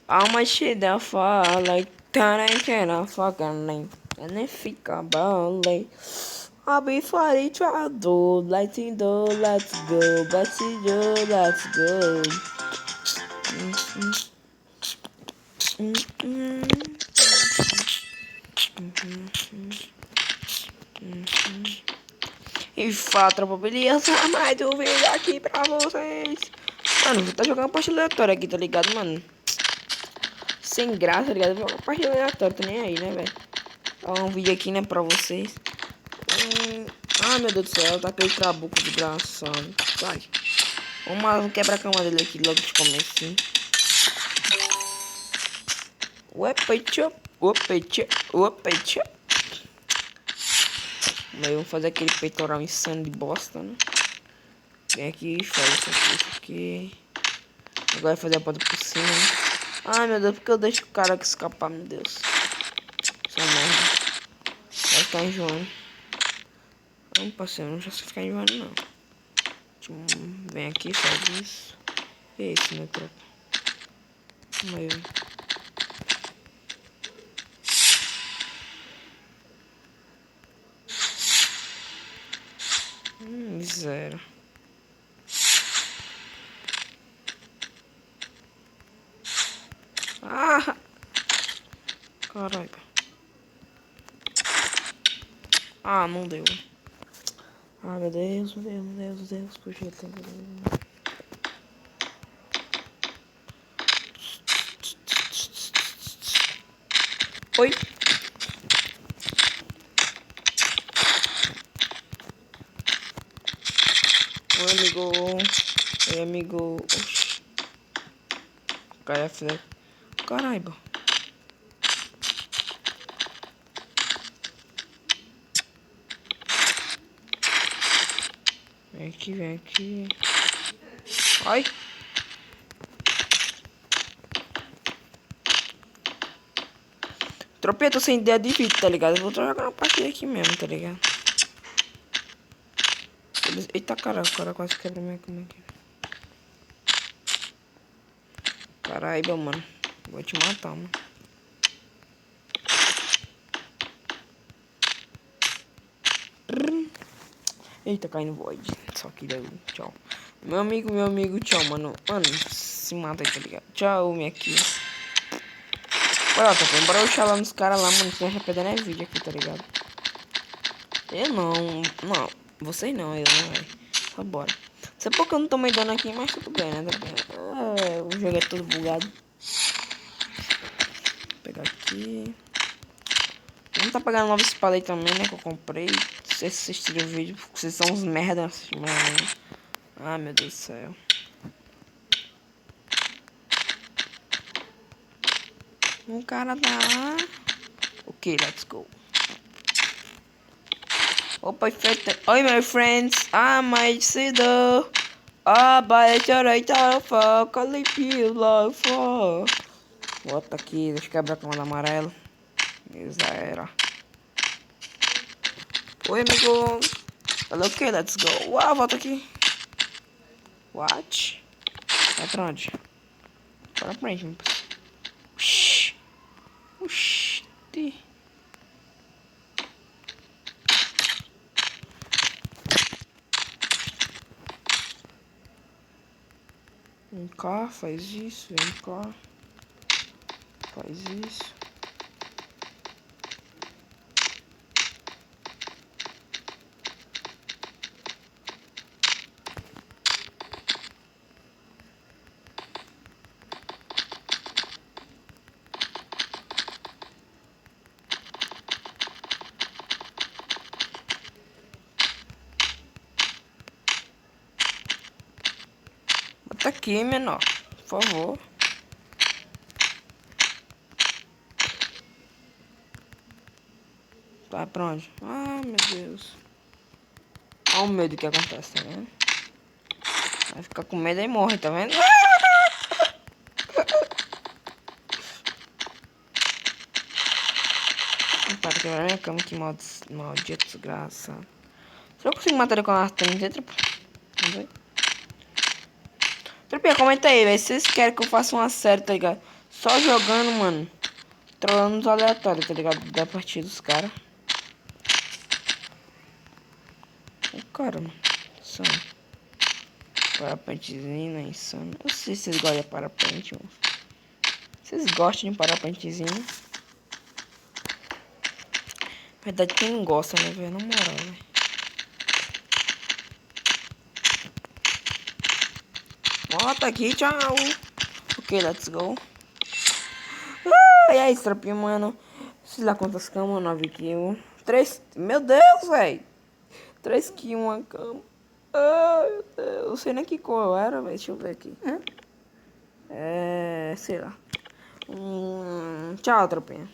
All my shit that fall like that I cannot fucking name. And if it come like I'll be funny try to do let's go, let's go, let's go. E fala, tropa, beleza? Mais um vídeo aqui pra vocês. Mano, vou tá jogando partida aleatória aqui, tá ligado, mano? Sem graça, tá ligado? Vou jogar partida aleatória, tô nem aí, né, velho? Ó, um vídeo aqui, né, pra vocês. Ai, meu Deus do céu, tá aquele trabuco desgraçado. Sai. Vamos quebrar a cama dele aqui logo de começo, sim. Ué, mas vamos fazer aquele peitoral insano de bosta, né? Vem aqui e faz isso aqui. Agora vai fazer a porta por cima, né? Ai, meu Deus, porque eu deixo o cara aqui escapar, meu Deus. Essa merda. Vai ficar enjoando. Não, parceiro, não já se ficar enjoando, não. Vem aqui, faz isso. E é isso, meu tropa. Aí, zero. Ah! Caralho. Ah, não deu. Ah, meu Deus, meu Deus. Puxa, ele tem que... Oi. Oi, amigo. Oi, amigo. Oxi. Cara, filha. Caralho. Vem aqui, vem aqui. Ai. Tropia, tô sem ideia de vídeo, tá ligado? Eu vou jogar uma partida aqui mesmo, tá ligado? Eita, cara, o cara quase quebra minha cama aqui. Caralho, mano. Vou te matar, mano. Eita, caindo void. Só que deu. Tchau. Meu amigo, tchau, mano. Mano, se mata aí, tá ligado? Tchau, minha aqui. Bora, tá bom. Bora eu lá nos caras lá, mano. Senão já perdendo é vídeo aqui, tá ligado? Eu não. Não. Vocês não, eu não, velho. Só bora. Sei porque eu não tomei dano aqui, mas tudo bem, né? O jogo é todo bugado. Vou pegar aqui. Vamos tá pegando nova espada aí também, né? Que eu comprei. Se vocês assistirem o vídeo, vocês são uns merda. Ah, meu Deus do céu. Um cara tá... Ok, let's go. Opa, feita. Oi, my friends. I might see the... Ah, but I for Calipi love for. Bota aqui, deixa eu quebrar a camada amarela. Já era. Oi, amigo. Falei, ok, let's go. Uau, volta aqui. What? Vai pra onde? Para pra frente, meu parceiro. Uxi. Uxi. Vem cá, faz isso, vem cá. Faz isso. Bota aqui, menor. Por favor. Vai pra onde? Ah, meu Deus. Olha o medo que acontece, tá vendo? Vai ficar com medo e morre, tá vendo? Para quebrar minha cama, que maldito desgraça. Será que eu consigo matar ele com a artana dentro? Vamos ver. Tropinha, comenta aí, velho. Se vocês querem que eu faça uma série, tá ligado? Só jogando, mano. Trolando os aleatórios, tá ligado? Da partida dos caras. O cara, mano. Insano. Parapentezinho, né? Insano. Eu sei se vocês gostam de parapente, mano. Vocês gostam de parapentezinho? Na verdade, quem não gosta, né, velho? Na moral, velho. Ó, tá aqui, tchau. Ok, let's go. E aí, tropinha, mano. Sei lá quantas camas, 9 kills. 3. Meu Deus, velho. 3 kills, uma cama. Ai, meu Deus. Eu sei nem que cor eu era, velho. Deixa eu ver aqui. Sei lá. Tchau, tropinha.